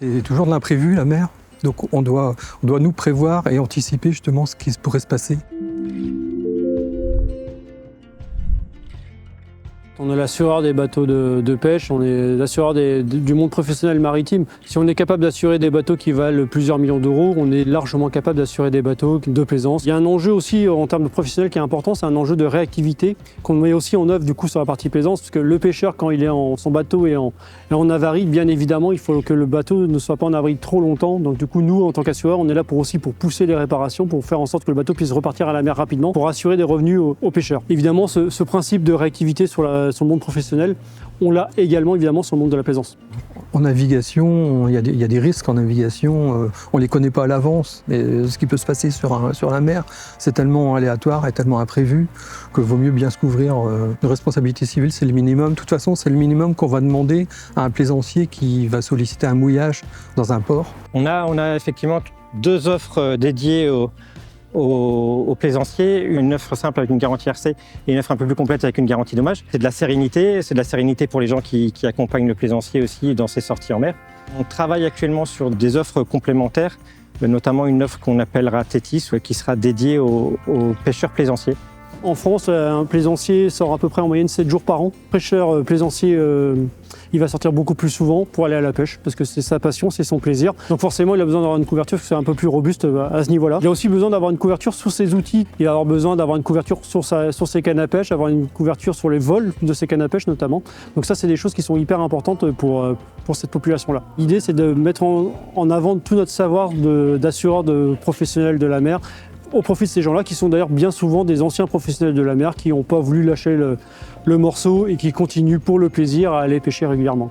C'est toujours de l'imprévu, la mer. Donc on doit nous prévoir et anticiper justement ce qui pourrait se passer. On est l'assureur des bateaux de pêche, on est l'assureur du monde professionnel maritime. Si on est capable d'assurer des bateaux qui valent plusieurs millions d'euros, on est largement capable d'assurer des bateaux de plaisance. Il y a un enjeu aussi en termes de professionnel qui est important, c'est un enjeu de réactivité qu'on met aussi en œuvre du coup sur la partie plaisance, parce que le pêcheur, quand il est son bateau est en avarie, bien évidemment, il faut que le bateau ne soit pas en avarie trop longtemps. Donc du coup, nous, en tant qu'assureur, on est là pour pousser les réparations, pour faire en sorte que le bateau puisse repartir à la mer rapidement, pour assurer des revenus aux pêcheurs. Évidemment, ce principe de réactivité sur le monde professionnel, on l'a également évidemment sur le monde de la plaisance. En navigation, il y a des risques en navigation, on ne les connaît pas à l'avance. Mais ce qui peut se passer sur la mer, c'est tellement aléatoire et tellement imprévu qu'il vaut mieux bien se couvrir. Une responsabilité civile, c'est le minimum. De toute façon, c'est le minimum qu'on va demander à un plaisancier qui va solliciter un mouillage dans un port. On a effectivement 2 offres dédiées aux plaisanciers, une offre simple avec une garantie RC et une offre un peu plus complète avec une garantie dommage. C'est de la sérénité pour les gens qui accompagnent le plaisancier aussi dans ses sorties en mer. On travaille actuellement sur des offres complémentaires, notamment une offre qu'on appellera Tétis, qui sera dédiée aux pêcheurs plaisanciers. En France, un plaisancier sort à peu près en moyenne 7 jours par an. Le pêcheur plaisancier, il va sortir beaucoup plus souvent pour aller à la pêche, parce que c'est sa passion, c'est son plaisir. Donc forcément, il a besoin d'avoir une couverture qui soit un peu plus robuste à ce niveau-là. Il a aussi besoin d'avoir une couverture sur ses outils. Il va avoir besoin d'avoir une couverture sur ses cannes à pêche, avoir une couverture sur les vols de ses cannes à pêche notamment. Donc ça, c'est des choses qui sont hyper importantes pour cette population-là. L'idée, c'est de mettre en avant tout notre savoir d'assureurs de professionnels de la mer, au profit de ces gens-là, qui sont d'ailleurs bien souvent des anciens professionnels de la mer qui n'ont pas voulu lâcher le morceau et qui continuent pour le plaisir à aller pêcher régulièrement.